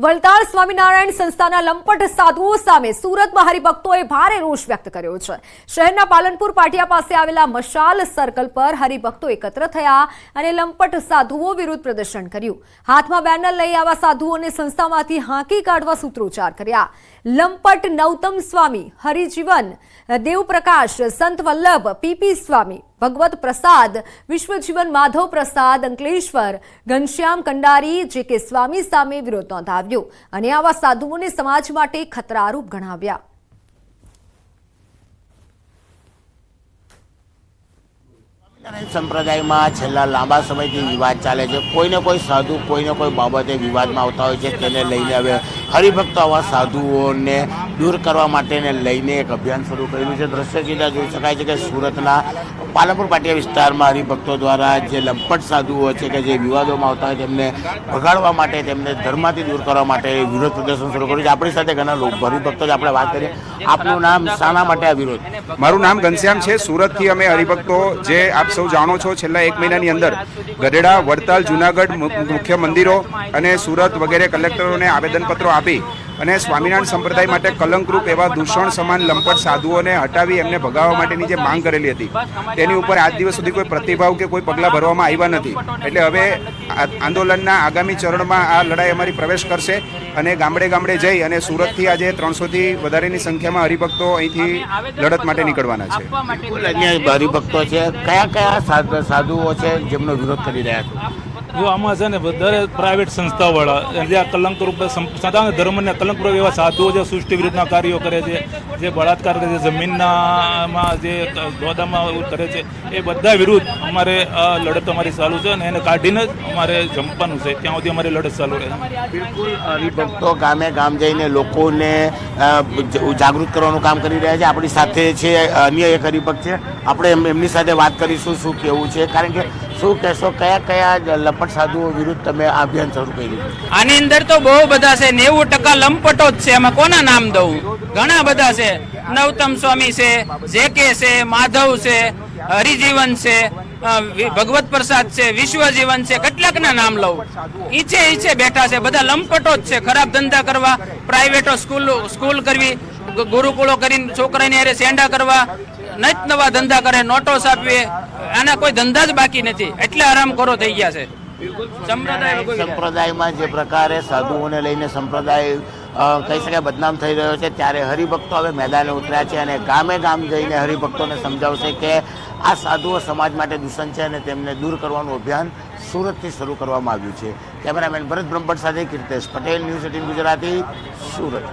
વલતાડ સ્વામિનારાયણ સંસ્થાના લંપટ સાધુઓ સામે સુરતમાં હરિભક્તોએ ભારે રોષ વ્યક્ત કર્યો છે। શહેરના પાલનપુર પાટિયા પાસે આવેલા મશાલ સર્કલ પર હરિભક્તો એકત્ર થયા અને લંપટ સાધુઓ વિરુદ્ધ પ્રદર્શન કર્યું। હાથમાં બેનર લઈ આવા સાધુઓને સંસ્થામાંથી હાંકી કાઢવા સૂત્રોચ્ચાર કર્યા। લંપટ નૌતમ સ્વામી, હરિજીવન દેવપ્રકાશ, સંત વલ્લભ, પીપી સ્વામી, ભગવત પ્રસાદ, વિશ્વજીવન માધવ પ્રસાદ અંકલેશ્વર, ઘનશ્યામ કંડારી, જે.કે. સ્વામી સામે વિરોધ નોંધાવ્યો અને આવા સાધુઓને સમાજ માટે ખતરારૂપ ગણાવ્યા। સંપ્રદાયમાં છેલ્લા લાંબા સમયથી વિવાદ ચાલે છે। કોઈને કોઈ સાધુ કોઈને કોઈ બાબતે વિવાદમાં આવતા હોય છે, તેને લઈને હવે હરિભક્તો આવા સાધુઓને દૂર કરવા માટેને લઈને એક અભિયાન શરૂ કરેલું છે। દ્રશ્ય સીધા જોઈ શકાય છે કે સુરતના પાલનપુર પાટિયા વિસ્તારમાં હરિભક્તો દ્વારા જે લંપટ સાધુઓ છે કે જે વિવાદોમાં આવતા હોય તેમને ભગાડવા માટે, તેમને ધર્મમાંથી દૂર કરવા માટે વિરોધ પ્રદર્શન શરૂ કર્યું છે। આપણી સાથે ઘણા લોકો હરિભક્તો જ આપણે વાત કરીએ। આપનું નામ, શાના માટે આ વિરોધ? મારું નામ ઘનશ્યામ છે। સુરતથી અમે હરિભક્તો, જે આપ સૌ જાણો છો, છેલ્લા 1 મહિનાની અંદર ગઢડા, વડતાલ, જુનાગઢ મુખ્ય મંદિરો અને સુરત વગેરે કલેક્ટરોને આવેદનપત્રો આપી અને સ્વામિનારાયણ સંપ્રદાય માટે કલંકરૂપ એવા દૂષણ સમાન લંપટ સાધુઓને હટાવી એમને ભગાવવા માટેની જે માંગ કરેલી હતી, તેની ઉપર આજ દિવસ સુધી કોઈ પ્રતિભાવ કે કોઈ પગલાં ભરવામાં આવ્યા નથી। એટલે હવે આંદોલનના આગામી ચરણમાં આ લડાઈ અમારી પ્રવેશ કરશે અને ગામડે ગામડે જઈ અને સુરતથી આજે 300થી વધારેની સંખ્યામાં હરિભક્તો અહીંથી લડત માટે નીકળવાના છે। અન્ય હરિભક્તો છે, કયા કયા સાધુઓ છે જેમનો વિરોધ કરી રહ્યા છે? જો આમાં છે ને દરેક પ્રાઇવેટ સંસ્થાવાળા જે કલંકરૂપ સદાન ધર્મને કલંકરૂપ એવા સાધુઓ જે સૃષ્ટિ વિરુદ્ધના કાર્યો કરે છે, જે બળાત્કાર કરે છે, જમીનનામાં જે દોદામાં કરે છે, એ બધા વિરુદ્ધ અમારે આ લડત અમારી ચાલુ છે અને એને કાઢીને જ અમારે જંપવાનું છે। ત્યાં સુધી અમારી લડત ચાલુ રહે। બિલકુલ, હરિભક્તો ગામે ગામ જઈને લોકોને જાગૃત કરવાનું કામ કરી રહ્યા છે। આપણી સાથે છે અન્ય એક હરિભક્ત છે, આપણે એમની સાથે વાત કરીશું શું કેવું છે, કારણ કે શું કહેશો, કયા કયા લંપટ સાધુઓ વિરુદ્ધ તમે આ અભિયાન શરૂ કર્યું? આની અંદર તો બહુ બધા છે, 90% લંપટો જ છે। એમાં કોના નામ દઉં? ઘણા બધા છે। નૌતમ સ્વામી છે, જે.કે. છે, માધવ છે, હરિજીવન છે, ભગવત પ્રસાદ છે, વિશ્વજીવન છે, કેટલાકના નામ લઉં? ઈચે બેઠા છે, બધા લંપટો જ છે। ખરાબ ધંધા કરવા, પ્રાઇવેટો સ્કૂલ કરવી, ગુરુકુળો કરીને છોકરાની હારે સેંડા કરવા, નત નવા ધંધા કરે, નોટો છાપવી, આના કોઈ ધંધા જ બાકી નથી, એટલે હરામખોરો થઈ ગયા છે। સંપ્રદાયમાં જે પ્રકારે સાધુઓને લઈને સંપ્રદાય કહી શકાય બદનામ થઈ રહ્યો છે, ત્યારે હરિભક્તો હવે મેદાને ઉતર્યા છે અને ગામે ગામ જઈને હરિભક્તોને સમજાવશે કે આ સાધુઓ સમાજ માટે દૂષણ છે અને તેમને દૂર કરવાનું અભિયાન સુરતથી શરૂ કરવામાં આવ્યું છે। કેમેરામેન ભરત બ્રહ્મભટ્ટ સાથે કીર્તેશ પટેલ, ન્યૂઝ 18 ગુજરાતી, સુરત।